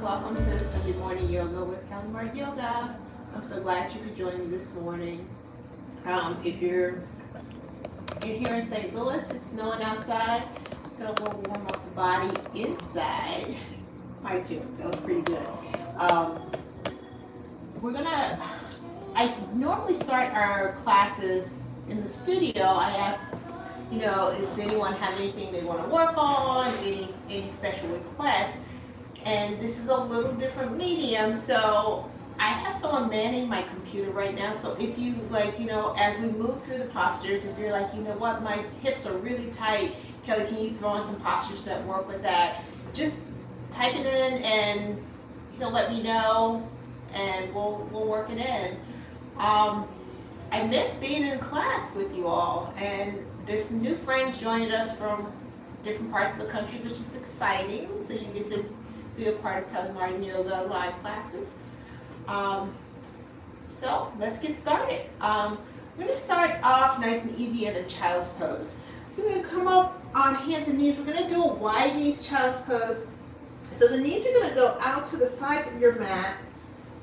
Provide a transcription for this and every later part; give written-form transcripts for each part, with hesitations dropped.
Welcome to Sunday Morning Yoga with Kelly Mark Yoga. I'm so glad you could join me this morning. If you're in here in St. Louis, it's snowing outside, so we'll warm up the body inside. My joke, that was pretty good. Um, we're gonna, I normally start our classes in the studio. I ask, does anyone have anything they want to work on, any special requests? And this is a little different medium, so I have someone manning my computer right now. So if you as we move through the postures, if you're like, you know what, my hips are really tight, Kelly, can you throw in some postures that work with that? Just type it in and let me know, and we'll work it in. I miss being in class with you all, and there's some new friends joining us from different parts of the country, which is exciting. So you get to be a part of Kelly Martin Yoga live classes. So let's get started. We're going to start off nice and easy in a child's pose. So we're going to come up on hands and knees. We're going to do a wide knees child's pose. So the knees are going to go out to the sides of your mat.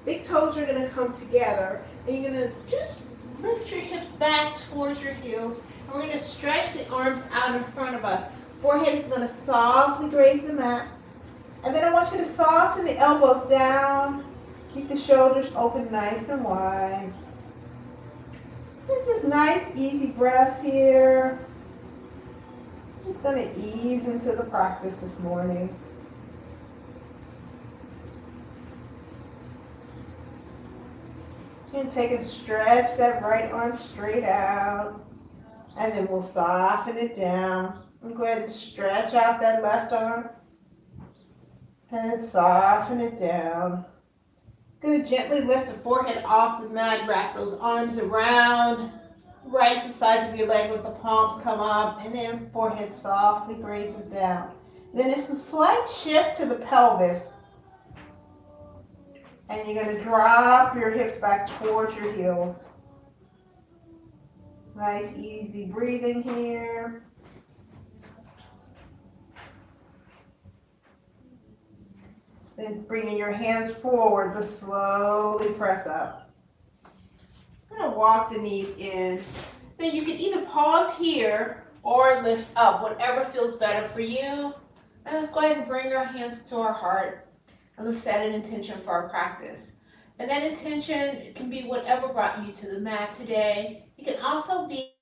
Big toes are going to come together. And you're going to just lift your hips back towards your heels. And we're going to stretch the arms out in front of us. Forehead is going to softly graze the mat. And then I want you to soften the elbows down. Keep the shoulders open nice and wide. And just nice, easy breaths here. Just going to ease into the practice this morning. And take and stretch that right arm straight out. And then we'll soften it down. And go ahead and stretch out that left arm. And then soften it down. Going to gently lift the forehead off the mat, wrap those arms around, right at the sides of your leg, let the palms come up, and then forehead softly grazes down. Then it's a slight shift to the pelvis. And you're going to drop your hips back towards your heels. Nice, easy breathing here. Then bringing your hands forward, but slowly press up. I'm going to walk the knees in. Then you can either pause here or lift up, whatever feels better for you. And let's go ahead and bring our hands to our heart. And let's set an intention for our practice. And that intention can be whatever brought you to the mat today. It can also be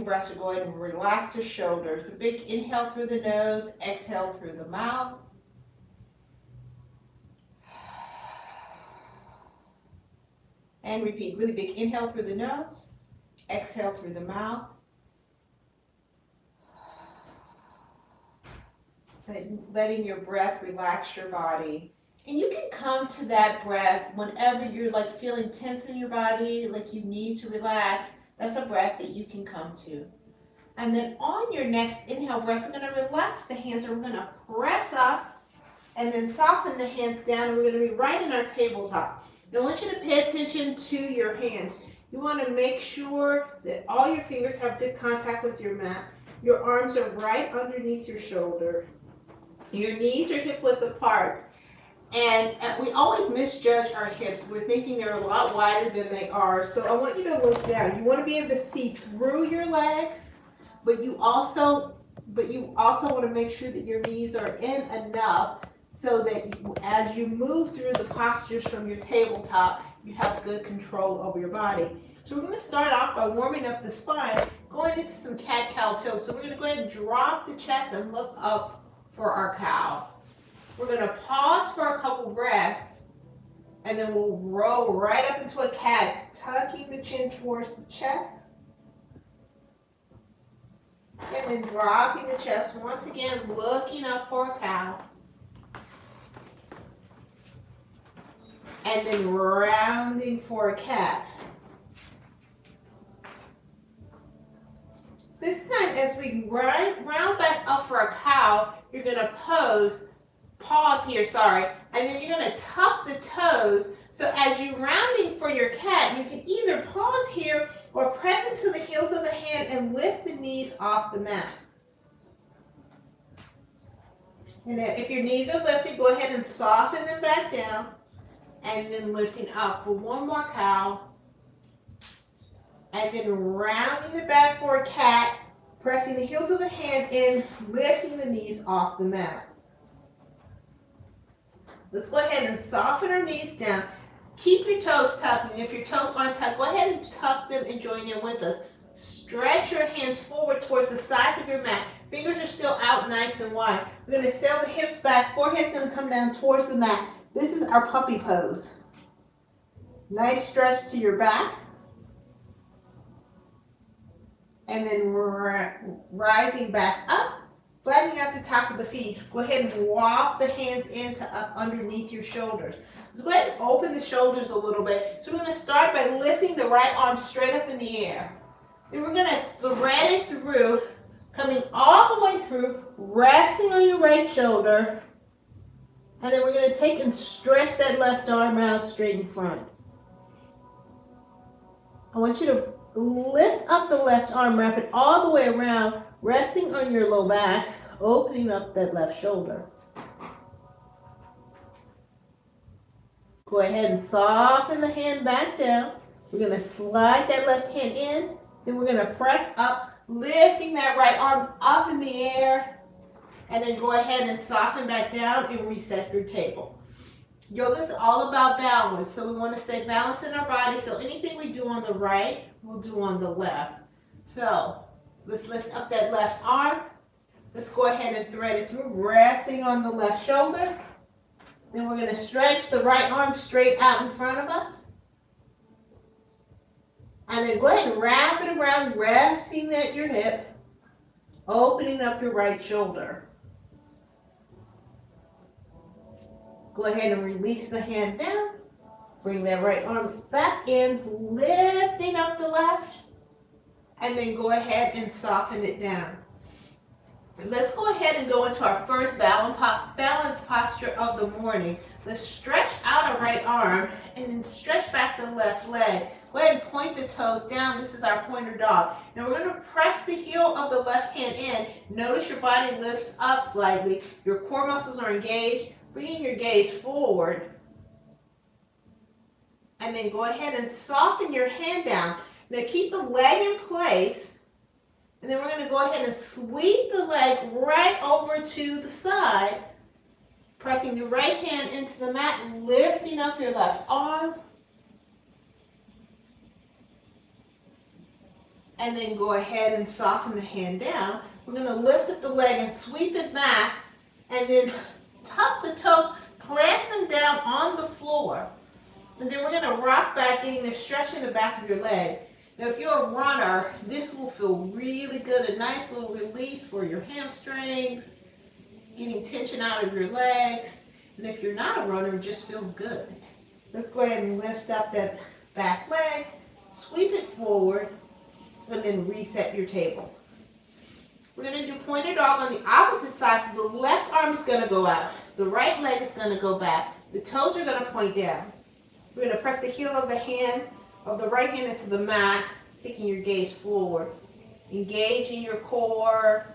breath to go ahead and relax your shoulders. A big inhale through the nose, exhale through the mouth. And repeat, really big inhale through the nose, exhale through the mouth. Letting your breath relax your body. And you can come to that breath whenever you're feeling tense in your body, like you need to relax. That's a breath that you can come to. And then on your next inhale breath, we're going to relax the hands, and we're going to press up and then soften the hands down, and we're going to be right in our tabletop. Now I want you to pay attention to your hands. You want to make sure that all your fingers have good contact with your mat. Your arms are right underneath your shoulder. Your knees are hip width apart. And we always misjudge our hips. We're thinking they're a lot wider than they are. So I want you to look down. You want to be able to see through your legs, but you also want to make sure that your knees are in enough so that as you move through the postures from your tabletop, you have good control over your body. So we're going to start off by warming up the spine, going into some cat-cow tilts. So we're going to go ahead and drop the chest and look up for our cow. We're going to pause for a couple breaths, and then we'll roll right up into a cat, tucking the chin towards the chest. And then dropping the chest, once again, looking up for a cow. And then rounding for a cat. This time, as we round back up for a cow, you're going to pause here, sorry, and then you're going to tuck the toes. So as you're rounding for your cat, you can either pause here or press into the heels of the hand and lift the knees off the mat. And if your knees are lifted, go ahead and soften them back down, and then lifting up for one more cow, and then rounding the back for a cat, pressing the heels of the hand in, lifting the knees off the mat. Let's go ahead and soften our knees down. Keep your toes tucked, and if your toes aren't tucked, go ahead and tuck them and join in with us. Stretch your hands forward towards the sides of your mat. Fingers are still out nice and wide. We're going to sail the hips back. Forehead's going to come down towards the mat. This is our puppy pose. Nice stretch to your back. And then rising back up, flattening out the top of the feet. Go ahead and walk the hands into up underneath your shoulders. Let's go ahead and open the shoulders a little bit. So we're going to start by lifting the right arm straight up in the air. Then we're going to thread it through, coming all the way through, resting on your right shoulder. And then we're going to take and stretch that left arm out straight in front. I want you to lift up the left arm, wrap it all the way around, resting on your low back, opening up that left shoulder. Go ahead and soften the hand back down. We're going to slide that left hand in. Then we're going to press up, lifting that right arm up in the air. And then go ahead and soften back down and reset your table. Yoga is all about balance. So we want to stay balanced in our body. So anything we do on the right, we'll do on the left. So let's lift up that left arm. Let's go ahead and thread it through, resting on the left shoulder. Then we're going to stretch the right arm straight out in front of us. And then go ahead and wrap it around, resting at your hip, opening up your right shoulder. Go ahead and release the hand down. Bring that right arm back in, lifting up the left. And then go ahead and soften it down. Let's go ahead and go into our first balance posture of the morning. Let's stretch out our right arm and then stretch back the left leg. Go ahead and point the toes down. This is our pointer dog. Now we're going to press the heel of the left hand in. Notice your body lifts up slightly. Your core muscles are engaged. Bringing your gaze forward. And then go ahead and soften your hand down. Now keep the leg in place. And then we're going to go ahead and sweep the leg right over to the side. Pressing your right hand into the mat, lifting up your left arm. And then go ahead and soften the hand down. We're going to lift up the leg and sweep it back. And then tuck the toes, plant them down on the floor. And then we're going to rock back, getting a stretch in the back of your leg. Now, if you're a runner, this will feel really good. A nice little release for your hamstrings, getting tension out of your legs. And if you're not a runner, it just feels good. Let's go ahead and lift up that back leg, sweep it forward, and then reset your table. We're going to do pointed dog on the opposite side. So the left arm is going to go out. The right leg is going to go back. The toes are going to point down. We're going to press the heel of the right hand into the mat, taking your gaze forward. Engaging your core.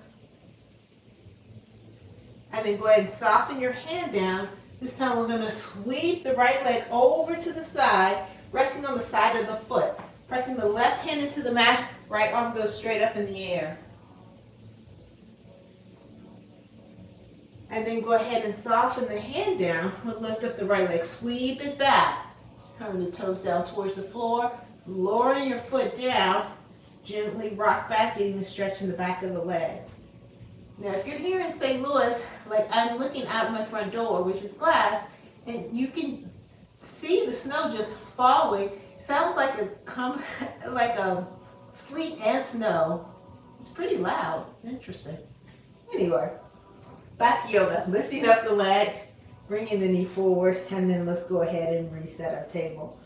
And then go ahead and soften your hand down. This time we're going to sweep the right leg over to the side, resting on the side of the foot. Pressing the left hand into the mat, right arm goes straight up in the air. And then go ahead and soften the hand down. We'll lift up the right leg, sweep it back. Turn the toes down towards the floor, lowering your foot down. Gently rock back, getting the stretch in the back of the leg. Now, if you're here in St. Louis, like I'm looking out my front door, which is glass, and you can see the snow just falling. Sounds like a sleet and snow. It's pretty loud. It's interesting. Anyway, back to yoga. Lifting up the leg, bringing the knee forward, and then let's go ahead and reset our table.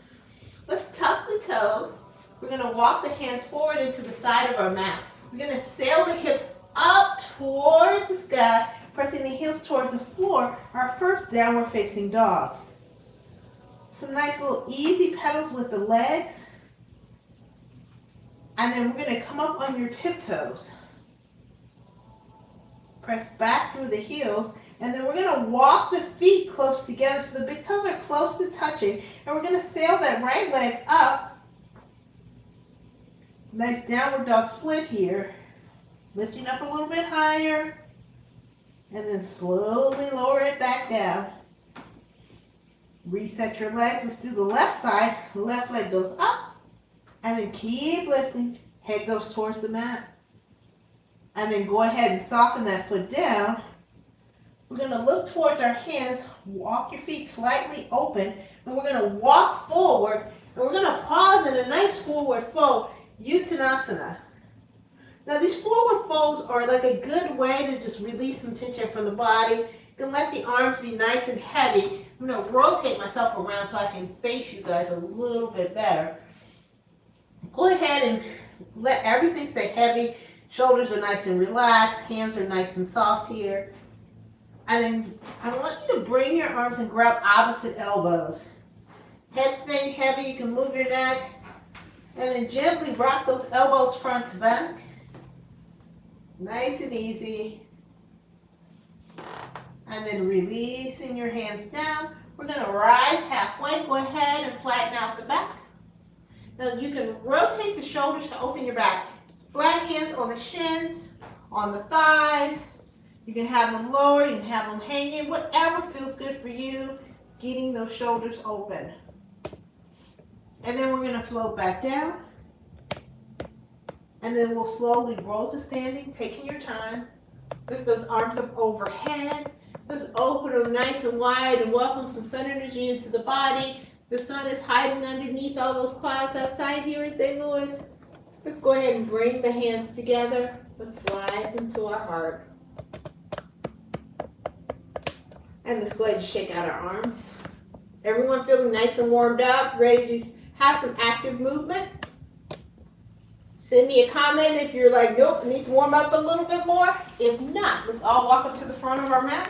Let's tuck the toes. We're going to walk the hands forward into the side of our mat. We're going to sail the hips up towards the sky, pressing the heels towards the floor, our first downward facing dog. Some nice little easy pedals with the legs. And then we're going to come up on your tiptoes. Press back through the heels. And then we're going to walk the feet close together so the big toes are close to touching. And we're going to sail that right leg up. Nice downward dog split here. Lifting up a little bit higher. And then slowly lower it back down. Reset your legs. Let's do the left side. Left leg goes up. And then keep lifting. Head goes towards the mat. And then go ahead and soften that foot down. We're going to look towards our hands. Walk your feet slightly open. And we're going to walk forward. And we're going to pause in a nice forward fold. Uttanasana. Now these forward folds are like a good way to just release some tension from the body. You can let the arms be nice and heavy. I'm going to rotate myself around so I can face you guys a little bit better. Go ahead and let everything stay heavy. Shoulders are nice and relaxed. Hands are nice and soft here. And then I want you to bring your arms and grab opposite elbows. Head staying heavy. You can move your neck. And then gently rock those elbows front to back. Nice and easy. And then releasing your hands down. We're going to rise halfway. Go ahead and flatten out the back. Now you can rotate the shoulders to open your back. Flat hands on the shins, on the thighs. You can have them lower, you can have them hanging, whatever feels good for you. Getting those shoulders open. And then we're going to float back down. And then we'll slowly roll to standing, taking your time. Lift those arms up overhead. Let's open them nice and wide and welcome some sun energy into the body. The sun is hiding underneath all those clouds outside here in St. Louis. Let's go ahead and bring the hands together. Let's slide them to our heart. And let's go ahead and shake out our arms. Everyone feeling nice and warmed up, ready to have some active movement? Send me a comment if you're like, nope, it needs to warm up a little bit more. If not, let's all walk up to the front of our mat.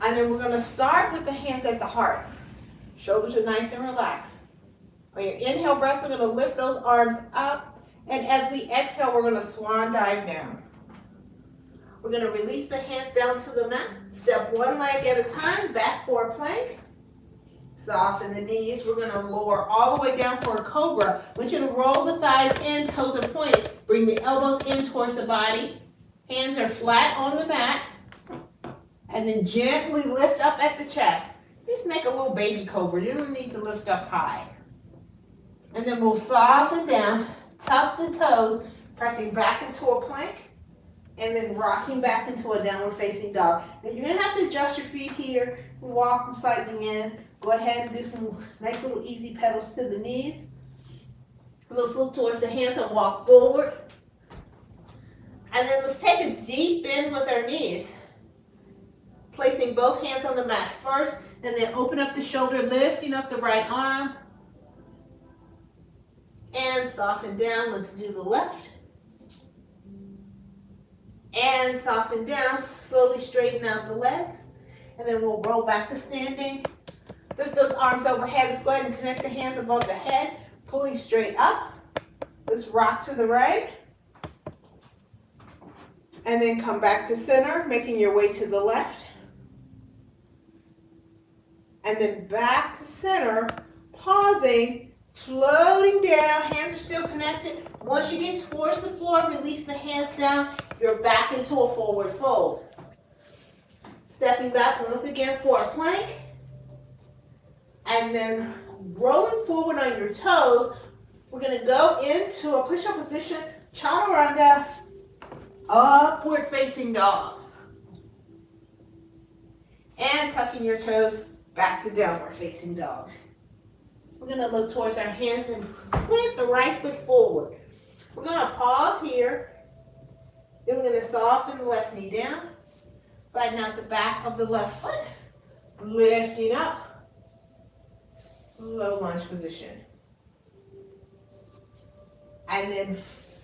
And then we're going to start with the hands at the heart. Shoulders are nice and relaxed. On your inhale breath, we're going to lift those arms up. And as we exhale, we're going to swan dive down. We're going to release the hands down to the mat. Step one leg at a time, back for a plank. Soften the knees. We're going to lower all the way down for a cobra. I want you to roll the thighs in, toes are pointed. Bring the elbows in towards the body. Hands are flat on the mat. And then gently lift up at the chest. Just make a little baby cobra. You don't need to lift up high. And then we'll soften down, tuck the toes, pressing back into a plank, and then rocking back into a downward facing dog. Now you're going to have to adjust your feet here, walk them slightly in. Go ahead and do some nice little easy pedals to the knees. Let's look towards the hands and walk forward. And then let's take a deep bend with our knees. Placing both hands on the mat first, and then open up the shoulder, lifting up the right arm. And soften down. Let's do the left. And soften down. Slowly straighten out the legs. And then we'll roll back to standing. Lift those arms overhead. Let's go ahead and connect the hands above the head. Pulling straight up. Let's rock to the right. And then come back to center, making your way to the left. And then back to center, pausing, floating down. Hands are still connected. Once you get towards the floor, release the hands down. You're back into a forward fold. Stepping back once again for a plank. And then rolling forward on your toes, we're going to go into a push-up position, chaturanga, upward facing dog. And tucking your toes back to downward facing dog. We're going to look towards our hands and plant the right foot forward. We're going to pause here. Then we're going to soften the left knee down. Flatten out the back of the left foot. Lifting up. Low lunge position. And then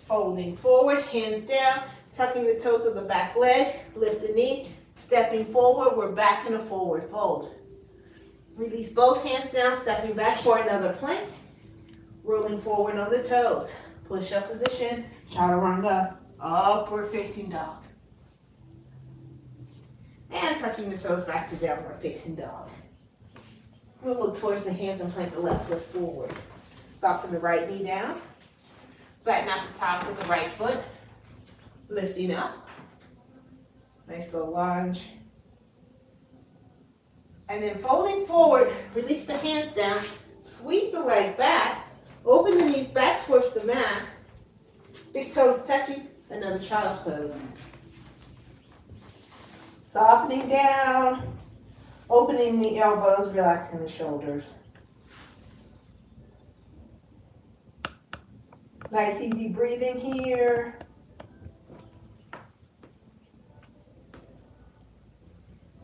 folding forward, hands down. Tucking the toes of the back leg, lift the knee, stepping forward, we're back in a forward fold. Release both hands down, stepping back for another plank, rolling forward on the toes. Push-up position, chaturanga, upward facing dog. And tucking the toes back to downward facing dog. We'll look towards the hands and plant the left foot forward. Soften the right knee down. Flatten out the tops of the right foot. Lifting up. Nice little lunge. And then folding forward, release the hands down. Sweep the leg back. Open the knees back towards the mat. Big toes touching. Another child's pose. Softening down. Opening the elbows, relaxing the shoulders. Nice easy breathing here.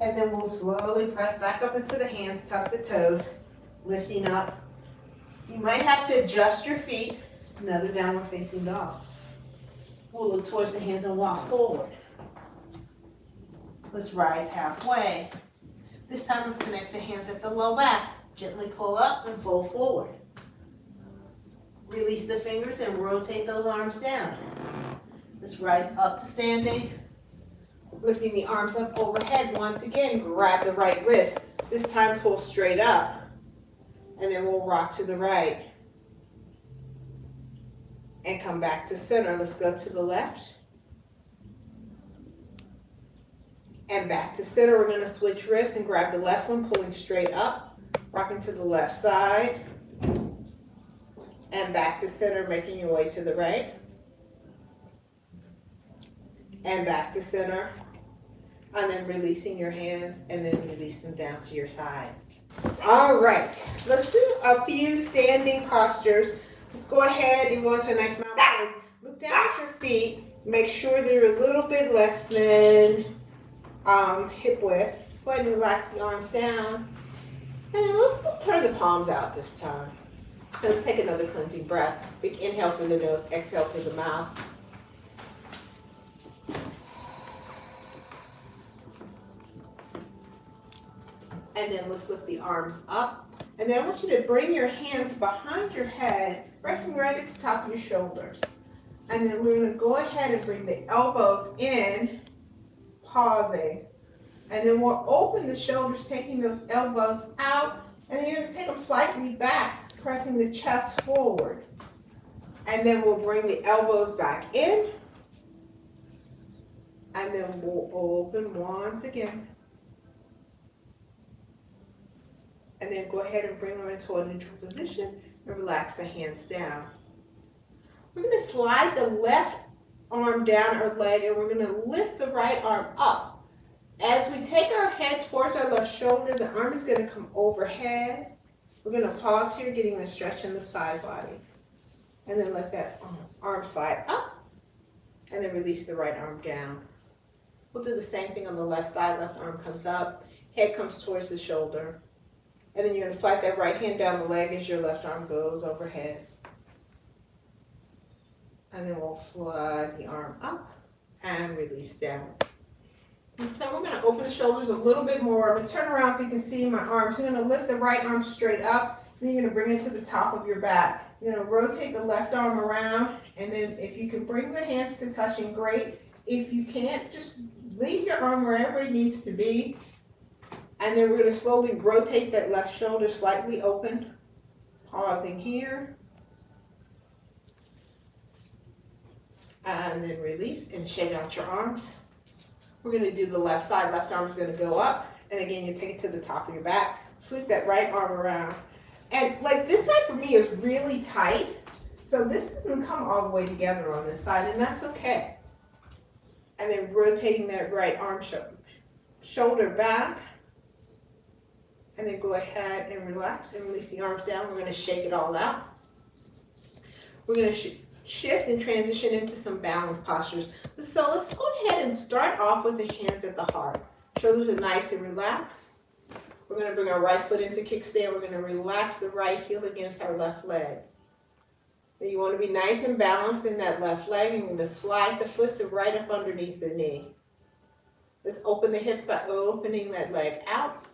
And then we'll slowly press back up into the hands, tuck the toes, lifting up. You might have to adjust your feet. Another downward facing dog. We'll look towards the hands and walk forward. Let's rise halfway. This time let's connect the hands at the low back. Gently pull up and fold forward. Release the fingers and rotate those arms down. Let's rise up to standing. Lifting the arms up overhead. Once again, grab the right wrist. This time pull straight up. And then we'll rock to the right. And come back to center. Let's go to the left. And back to center. We're going to switch wrists and grab the left one, pulling straight up. Rocking to the left side. And back to center, making your way to the right. And back to center. And then releasing your hands and then release them down to your side. All right, let's do a few standing postures. Let's go ahead and go into a nice mountain pose. Look down at your feet. Make sure they're a little bit less than hip width. Go ahead and relax the arms down. And then let's turn the palms out this time. Let's take another cleansing breath. Big inhale through the nose, exhale through the mouth. And then let's lift the arms up. And then I want you to bring your hands behind your head, resting right at the top of your shoulders. And then we're going to go ahead and bring the elbows in, pausing. And then we'll open the shoulders, taking those elbows out. And then you're going to take them slightly back, pressing the chest forward. And then we'll bring the elbows back in. And then we'll open once again. And then go ahead and bring them into a neutral position and relax the hands down. We're going to slide the left arm down our leg and we're going to lift the right arm up. As we take our head towards our left shoulder, the arm is going to come overhead. We're going to pause here, getting the stretch in the side body. And then let that arm slide up and then release the right arm down. We'll do the same thing on the left side. Left arm comes up, head comes towards the shoulder. And then you're going to slide that right hand down the leg as your left arm goes overhead. And then we'll slide the arm up and release down. And so we're going to open the shoulders a little bit more. I'm going to turn around so you can see my arms. You're going to lift the right arm straight up. Then you're going to bring it to the top of your back. You're going to rotate the left arm around. And then if you can bring the hands to touching, great. If you can't, just leave your arm wherever it needs to be. And then we're going to slowly rotate that left shoulder slightly open. Pausing here. And then release and shake out your arms. We're going to do the left side. Left arm is going to go up. And again, you take it to the top of your back. Sweep that right arm around. And like this side for me is really tight. So this doesn't come all the way together on this side. And that's okay. And then rotating that right arm shoulder back. And then go ahead and relax and release the arms down. We're going to shake it all out. We're going to shift and transition into some balance postures. So let's go ahead and start off with the hands at the heart. Shoulders are nice and relaxed. We're going to bring our right foot into kickstand. We're going to relax the right heel against our left leg. Now you want to be nice and balanced in that left leg. You're going to slide the foot to right up underneath the knee. Let's open the hips by opening that leg out.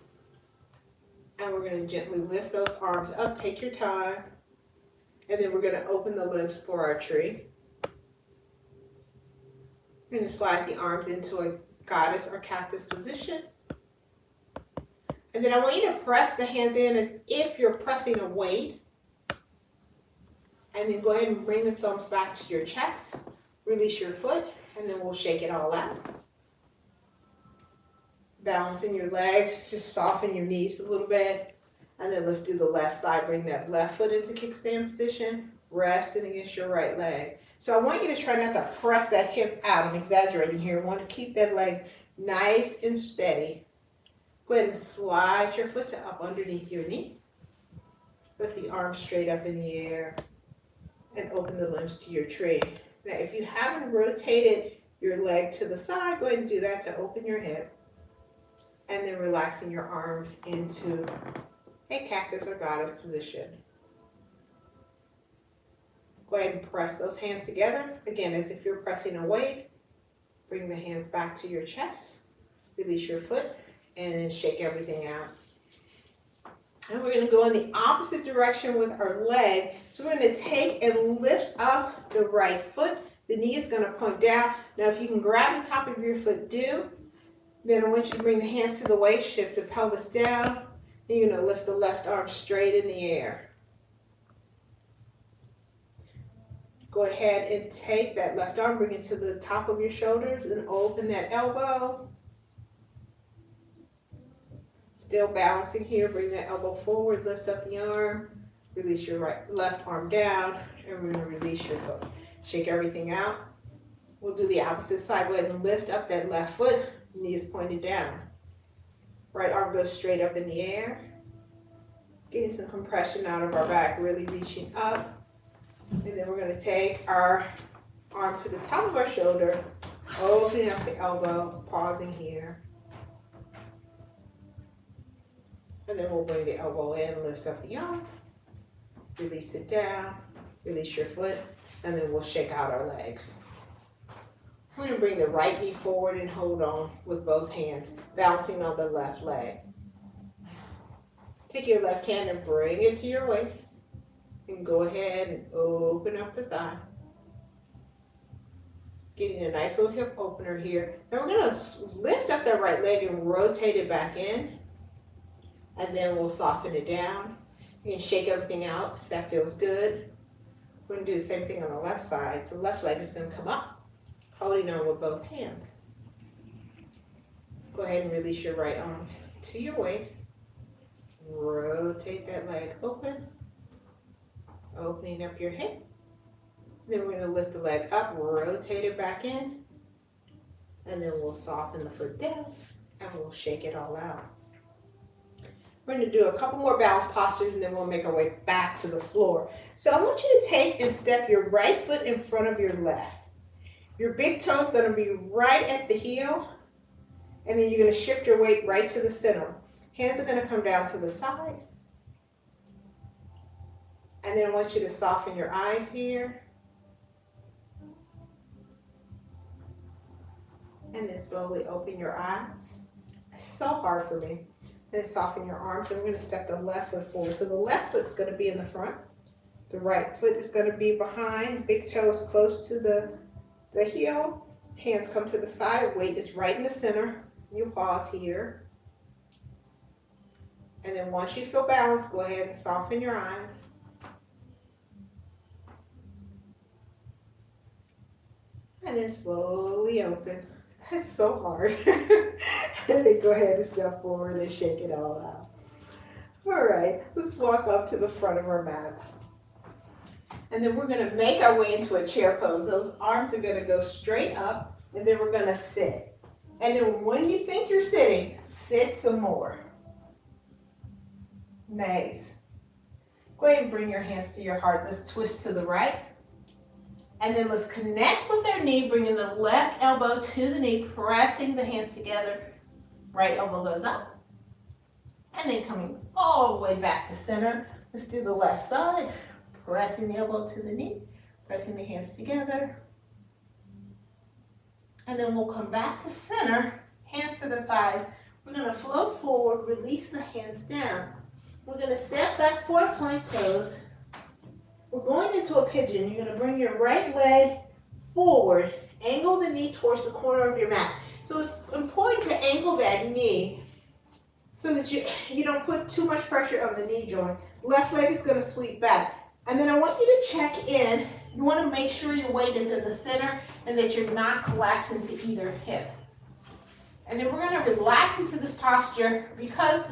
And we're going to gently lift those arms up. Take your time. And then we're going to open the limbs for our tree. We're going to slide the arms into a goddess or cactus position. And then I want you to press the hands in as if you're pressing a weight. And then go ahead and bring the thumbs back to your chest. Release your foot, and then we'll shake it all out. Balancing your legs, just soften your knees a little bit. And then let's do the left side. Bring that left foot into kickstand position, resting against your right leg. So I want you to try not to press that hip out. I'm exaggerating here. I want to keep that leg nice and steady. Go ahead and slide your foot to up underneath your knee. Lift the arms straight up in the air and open the limbs to your tree. Now, if you haven't rotated your leg to the side, go ahead and do that to open your hip. And then relaxing your arms into a cactus or goddess position. Go ahead and press those hands together. Again, as if you're pressing a weight. Bring the hands back to your chest. Release your foot and then shake everything out. And we're going to go in the opposite direction with our leg. So we're going to take and lift up the right foot. The knee is going to point down. Now if you can grab the top of your foot, do. Then I want you to bring the hands to the waist, shift the pelvis down. And you're going to lift the left arm straight in the air. Go ahead and take that left arm, bring it to the top of your shoulders and open that elbow. Still balancing here, bring that elbow forward, lift up the arm, release your left arm down, and we're going to release your foot. Shake everything out. We'll do the opposite side. Go ahead and lift up that left foot, knee is pointed down. Right arm goes straight up in the air. Getting some compression out of our back, really reaching up. And then we're going to take our arm to the top of our shoulder, opening up the elbow, pausing here. And then we'll bring the elbow in, lift up the arm, release it down, release your foot, and then we'll shake out our legs. We're going to bring the right knee forward and hold on with both hands, bouncing on the left leg. Take your left hand and bring it to your waist. And go ahead and open up the thigh. Getting a nice little hip opener here. Now we're going to lift up that right leg and rotate it back in. And then we'll soften it down. You can shake everything out if that feels good. We're going to do the same thing on the left side. So the left leg is going to come up, holding on with both hands. Go ahead and release your right arm to your waist. Rotate that leg open. Opening up your hip. Then we're going to lift the leg up, rotate it back in, and then we'll soften the foot down, and we'll shake it all out. We're going to do a couple more balance postures, and then we'll make our way back to the floor. So I want you to take and step your right foot in front of your left. Your big toe is going to be right at the heel, and then you're going to shift your weight right to the center. Hands are going to come down to the side. And then I want you to soften your eyes here. And then slowly open your eyes. It's so hard for me. And then soften your arms. And we're going to step the left foot forward. So the left foot is going to be in the front. The right foot is going to be behind. Big toe is close to the heel. Hands come to the side. Weight is right in the center. You pause here. And then once you feel balanced, go ahead and soften your eyes. And then slowly open. It's so hard. And then go ahead and step forward and shake it all out. All right, let's walk up to the front of our mats. And then we're going to make our way into a chair pose. Those arms are going to go straight up, and then we're going to sit. And then when you think you're sitting, sit some more. Nice. Go ahead and bring your hands to your heart. Let's twist to the right. And then let's connect with our knee, bringing the left elbow to the knee, pressing the hands together. Right elbow goes up. And then coming all the way back to center. Let's do the left side. Pressing the elbow to the knee, pressing the hands together. And then we'll come back to center, hands to the thighs. We're going to float forward, release the hands down. We're going to step back for a plank pose. We're going into a pigeon. You're going to bring your right leg forward, angle the knee towards the corner of your mat. So it's important to angle that knee so that you don't put too much pressure on the knee joint. Left leg is going to sweep back. And then I want you to check in. You want to make sure your weight is in the center and that you're not collapsing to either hip. And then we're going to relax into this posture. Because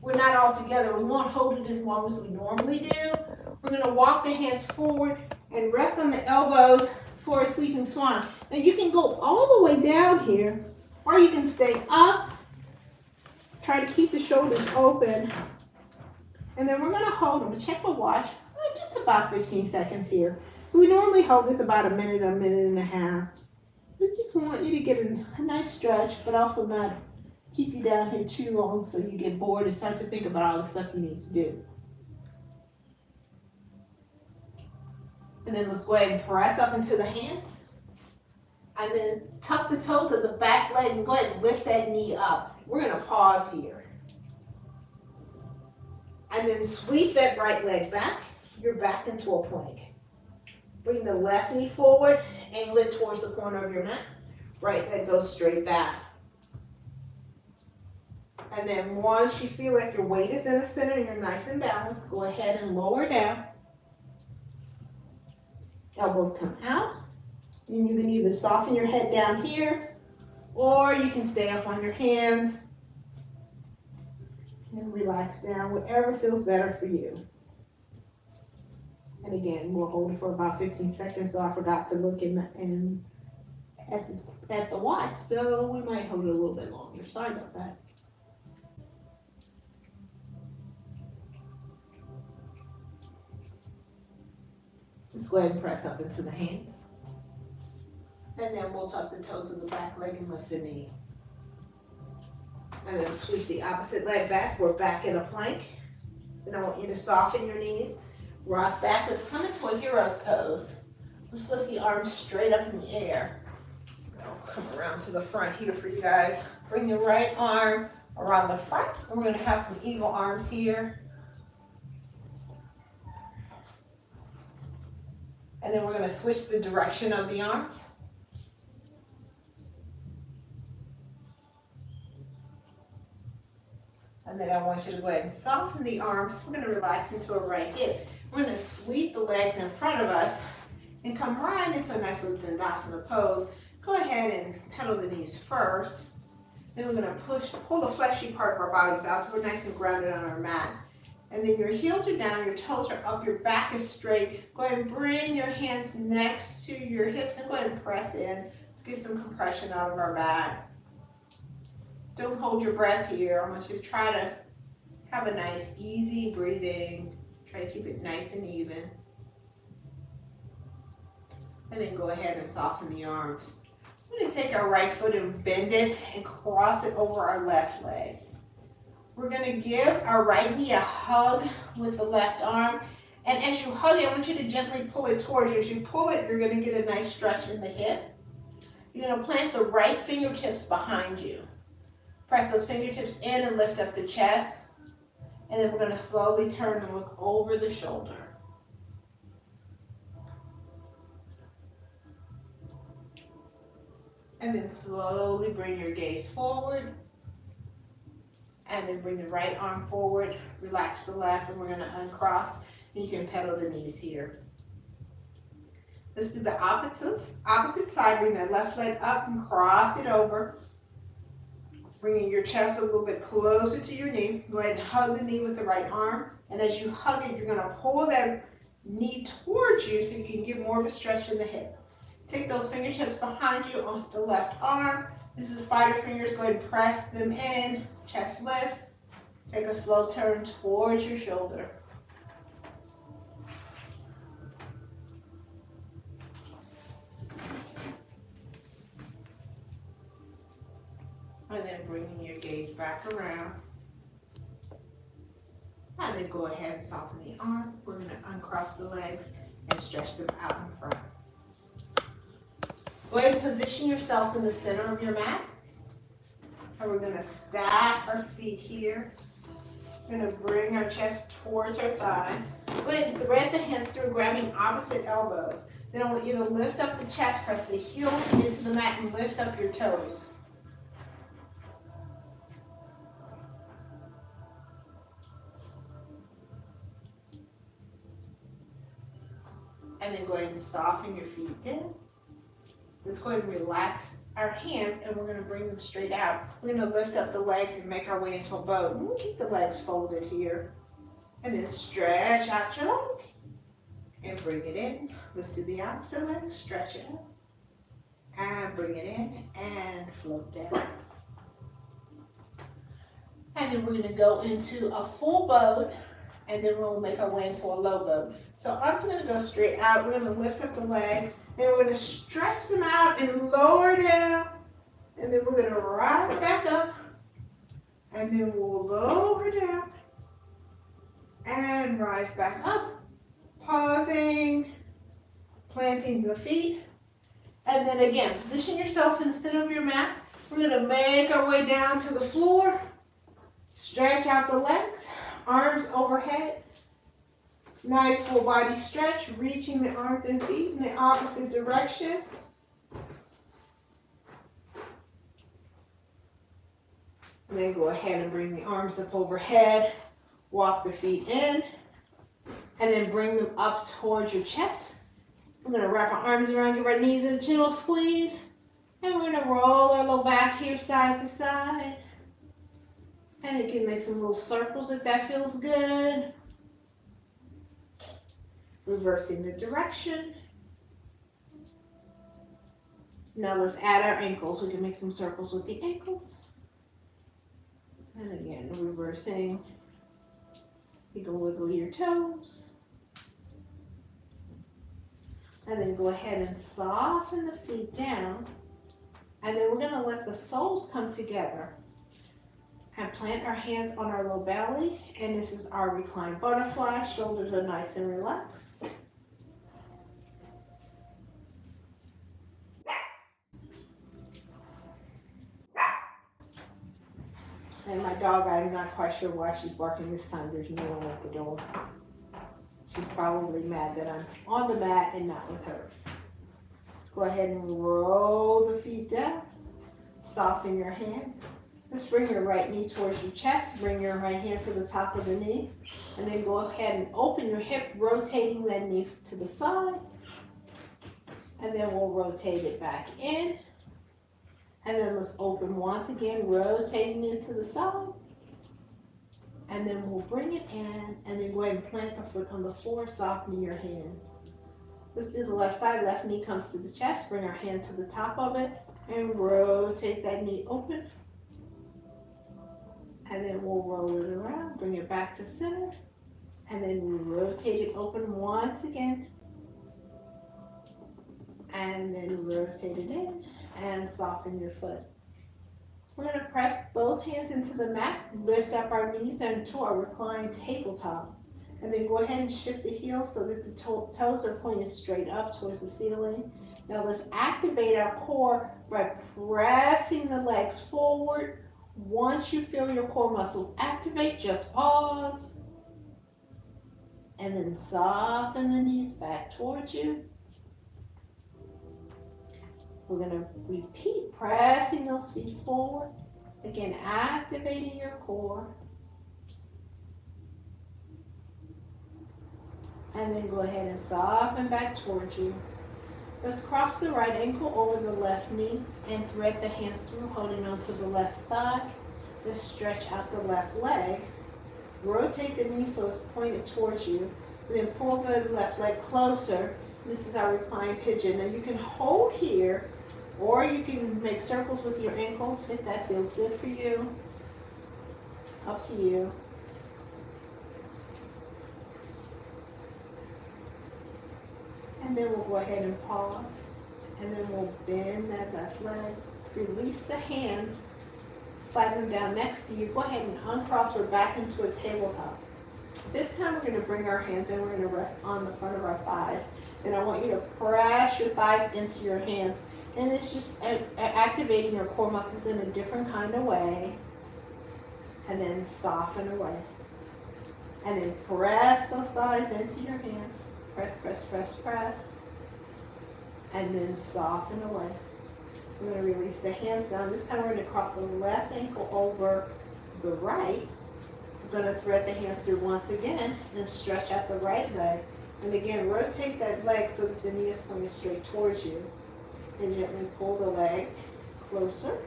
we're not all together, we won't hold it as long as we normally do. We're going to walk the hands forward and rest on the elbows for a sleeping swan. Now you can go all the way down here, or you can stay up. Try to keep the shoulders open. And then we're going to hold them. Check the watch. Just about 15 seconds here. We normally hold this about a minute and a half. We just want you to get a nice stretch, but also not keep you down here too long so you get bored and start to think about all the stuff you need to do. And then let's go ahead and press up into the hands. And then tuck the toes of the back leg and go ahead and lift that knee up. We're going to pause here. And then sweep that right leg back. You're back into a plank. Bring the left knee forward, angle it towards the corner of your mat. Right leg goes straight back. And then once you feel like your weight is in the center and you're nice and balanced, go ahead and lower down. Elbows come out. And you can either soften your head down here, or you can stay up on your hands and relax down, whatever feels better for you. And again, we'll hold it for about 15 seconds, so I forgot to look at the watch, so we might hold it a little bit longer. Sorry about that. Just go ahead and press up into the hands. And then we'll tuck the toes of the back leg and lift the knee. And then sweep the opposite leg back. We're back in a plank. Then I want you to soften your knees. Rock back. Let's come into a hero's pose. Let's lift the arms straight up in the air. I'll come around to the front here for you guys. Bring the right arm around the front. And we're going to have some eagle arms here. And then we're going to switch the direction of the arms. And then I want you to go ahead and soften the arms. We're going to relax into a right hip. We're going to sweep the legs in front of us and come right into a nice little Dandasana pose. Go ahead and pedal the knees first. Then we're going to pull the fleshy part of our bodies out so we're nice and grounded on our mat. And then your heels are down, your toes are up, your back is straight. Go ahead and bring your hands next to your hips and go ahead and press in. Let's get some compression out of our back. Don't hold your breath here. I want you to try to have a nice, easy breathing. Try to keep it nice and even. And then go ahead and soften the arms. We're going to take our right foot and bend it and cross it over our left leg. We're going to give our right knee a hug with the left arm. And as you hug it, I want you to gently pull it towards you. As you pull it, you're going to get a nice stretch in the hip. You're going to plant the right fingertips behind you. Press those fingertips in and lift up the chest. And then we're going to slowly turn and look over the shoulder. And then slowly bring your gaze forward. And then bring the right arm forward. Relax the left, and we're going to uncross. And you can pedal the knees here. Let's do the opposite side. Bring that left leg up and cross it over. Bringing your chest a little bit closer to your knee. Go ahead and hug the knee with the right arm. And as you hug it, you're going to pull that knee towards you so you can get more of a stretch in the hip. Take those fingertips behind you on the left arm. This is spider fingers. Go ahead and press them in. Chest lifts. Take a slow turn towards your shoulder. And then bringing your gaze back around. And then go ahead and soften the arm. We're going to uncross the legs and stretch them out in front. Go ahead and position yourself in the center of your mat. And we're going to stack our feet here. We're going to bring our chest towards our thighs. Go ahead and thread the hands through, grabbing opposite elbows. Then I want you to lift up the chest, press the heels into the mat, and lift up your toes. And then go ahead and soften your feet down. Let's go ahead and relax our hands, and we're going to bring them straight out. We're going to lift up the legs and make our way into a bow. And we'll keep the legs folded here. And then stretch out your leg. And bring it in. Let's do the opposite leg. Stretch it out. And bring it in. And float down. And then we're going to go into a full bow. And then we'll make our way into a low bow. So arms are going to go straight out. We're going to lift up the legs. And we're going to stretch them out and lower down. And then we're going to rise back up. And then we'll lower down. And rise back up. Pausing. Planting the feet. And then again, position yourself in the center of your mat. We're going to make our way down to the floor. Stretch out the legs. Arms overhead. Nice full body stretch, reaching the arms and feet in the opposite direction. And then go ahead and bring the arms up overhead. Walk the feet in. And then bring them up towards your chest. We're going to wrap our arms around your knees and gentle squeeze. And we're going to roll our low back here side to side. And you can make some little circles if that feels good. Reversing the direction. Now let's add our ankles. We can make some circles with the ankles. And again, reversing. You can wiggle your toes. And then go ahead and soften the feet down. And then we're going to let the soles come together. And plant our hands on our low belly. And this is our reclined butterfly. Shoulders are nice and relaxed. And my dog, I'm not quite sure why she's barking this time. There's no one at the door. She's probably mad that I'm on the mat and not with her. Let's go ahead and roll the feet down. Soften your hands. Let's bring your right knee towards your chest. Bring your right hand to the top of the knee. And then go ahead and open your hip, rotating that knee to the side. And then we'll rotate it back in. And then let's open once again, rotating it to the side. And then we'll bring it in. And then go ahead and plant the foot on the floor, softening your hands. Let's do the left side. Left knee comes to the chest. Bring our hand to the top of it. And rotate that knee open. And then we'll roll it around, bring it back to center, and then we rotate it open once again. And then rotate it in and soften your foot. We're going to press both hands into the mat, lift up our knees into our reclined tabletop. And then go ahead and shift the heels so that the toes are pointed straight up towards the ceiling. Now let's activate our core by pressing the legs forward. Once you feel your core muscles activate, just pause. And then soften the knees back towards you. We're going to repeat, pressing those feet forward. Again, activating your core. And then go ahead and soften back towards you. Let's cross the right ankle over the left knee and thread the hands through, holding onto the left thigh. Let's stretch out the left leg. Rotate the knee so it's pointed towards you. And then pull the left leg closer. This is our reclined pigeon. Now you can hold here, or you can make circles with your ankles if that feels good for you. Up to you. And then we'll go ahead and pause. And then we'll bend that left leg. Release the hands. Slide them down next to you. Go ahead and uncross. We're back into a tabletop. This time we're going to bring our hands in. We're going to rest on the front of our thighs. And I want you to press your thighs into your hands. And it's just activating your core muscles in a different kind of way. And then soften away. And then press those thighs into your hands. Press, press, press, press. And then soften away. We're going to release the hands down. This time we're going to cross the left ankle over the right. We're going to thread the hands through once again and stretch out the right leg. And again, rotate that leg so that the knee is pointing straight towards you. And gently pull the leg closer.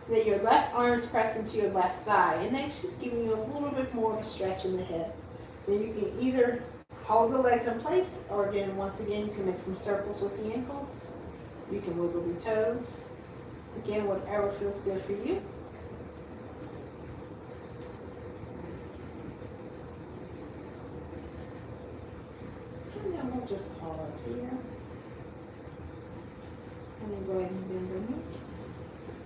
Then your left arm is pressed into your left thigh. And that's just giving you a little bit more of a stretch in the hip. Then you can either hold the legs in place, or again, once again, you can make some circles with the ankles. You can wiggle the toes. Again, whatever feels good for you. And then we'll just pause here. And then go ahead and bend the knee.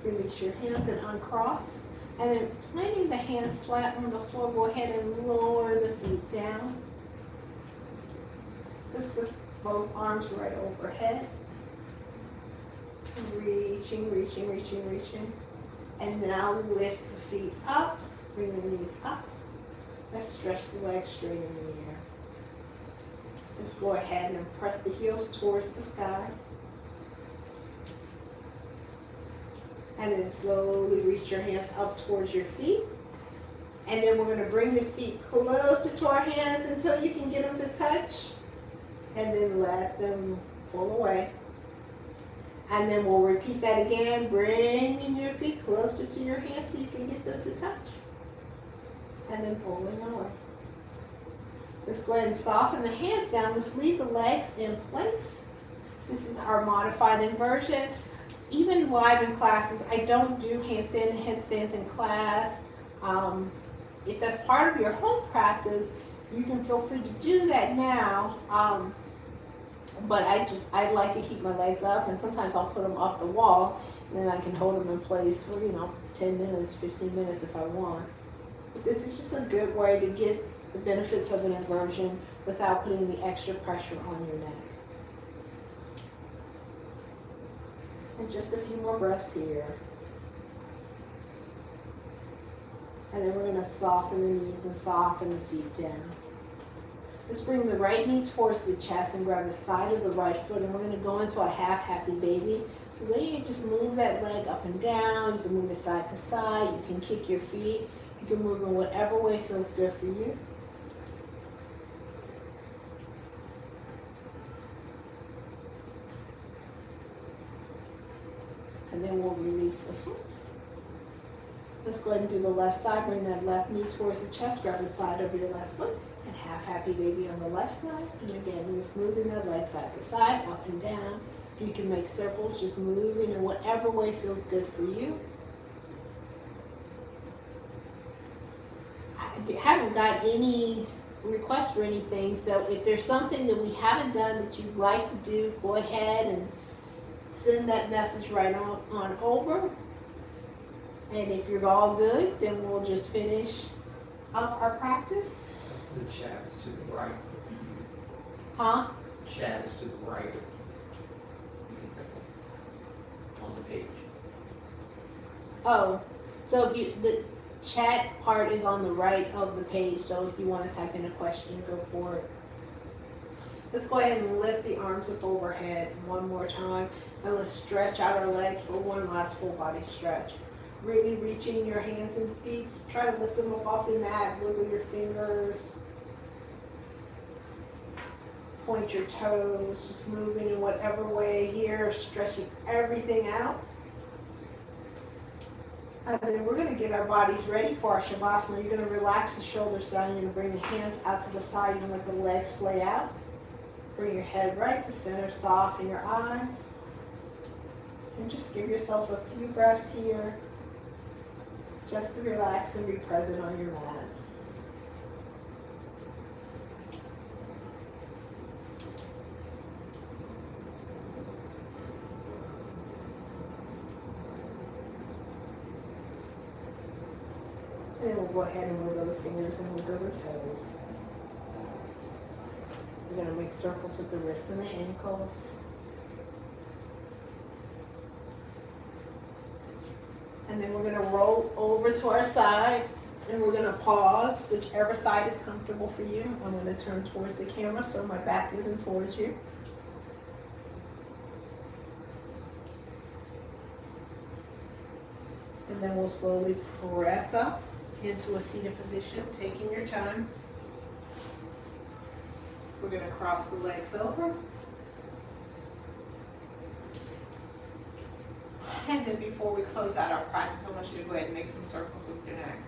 Release your hands and uncross. And then planting the hands flat on the floor, go ahead and lower the feet down. Just lift both arms right overhead. Reaching, reaching, reaching, reaching. And now lift the feet up. Bring the knees up. Let's stretch the legs straight in the air. Let's go ahead and press the heels towards the sky. And then slowly reach your hands up towards your feet. And then we're going to bring the feet closer to our hands until you can get them to touch. And then let them pull away. And then we'll repeat that again, bringing your feet closer to your hands so you can get them to touch. And then pulling away. Let's go ahead and soften the hands down. Let's leave the legs in place. This is our modified inversion. Even live in classes, I don't do handstand and headstands in class. If that's part of your home practice, you can feel free to do that now. But I like to keep my legs up, and sometimes I'll put them off the wall, and then I can hold them in place for 10 minutes, 15 minutes if I want. But this is just a good way to get the benefits of an inversion without putting the extra pressure on your neck. And just a few more breaths here. And then we're going to soften the knees and soften the feet down. Let's bring the right knee towards the chest and grab the side of the right foot, and we're going to go into a half happy baby. So then you just move that leg up and down. You can move it side to side. You can kick your feet. You can move in whatever way feels good for you. And then we'll release the foot. Let's go ahead and do the left side. Bring that left knee towards the chest. Grab the side of your left foot. And half happy baby on the left side. And again, just moving that leg side to side, up and down. You can make circles, just moving in whatever way feels good for you. I haven't got any requests for anything, so if there's something that we haven't done that you'd like to do, go ahead and send that message right on over. And if you're all good, then we'll just finish up our practice. The chat is to the right. Huh? Chat is to the right on the page. Oh, so if the chat part is on the right of the page, so if you want to type in a question, go for it. Let's go ahead and lift the arms up overhead one more time, and let's stretch out our legs for one last full body stretch. Really reaching your hands and feet. Try to lift them up off the mat. Wiggle your fingers. Point your toes. Just moving in whatever way here. Stretching everything out. And then we're going to get our bodies ready for our Shavasana. You're going to relax the shoulders down. You're going to bring the hands out to the side. You're going to let the legs splay out. Bring your head right to center. Soften your eyes. And just give yourselves a few breaths here. Just to relax and be present on your mat. And then we'll go ahead and wiggle the fingers and wiggle the toes. We're going to make circles with the wrists and the ankles. And then we're going to roll over to our side and we're going to pause, whichever side is comfortable for you. I'm going to turn towards the camera so my back isn't towards you. And then we'll slowly press up into a seated position, taking your time. We're going to cross the legs over. And then before we close out our practice, I want you to go ahead and make some circles with your neck.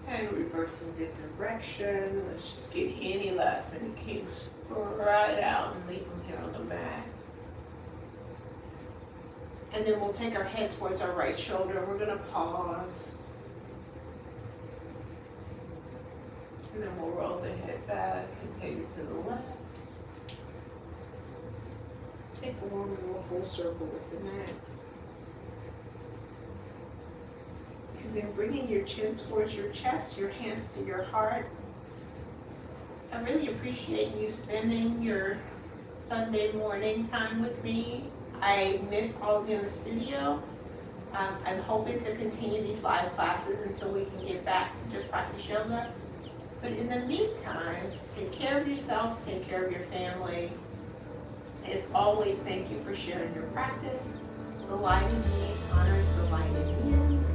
And reversing the direction. Let's just get any last minute kinks right out and leave them here on the mat. And then we'll take our head towards our right shoulder. We're going to pause. And then we'll roll the head back and take it to the left. Take one more full circle with the neck. And then bringing your chin towards your chest, your hands to your heart. I really appreciate you spending your Sunday morning time with me. I miss all of you in the studio. I'm hoping to continue these live classes until we can get back to just practice yoga. But in the meantime, take care of yourself, take care of your family. As always, thank you for sharing your practice. The light in me honors the light in you.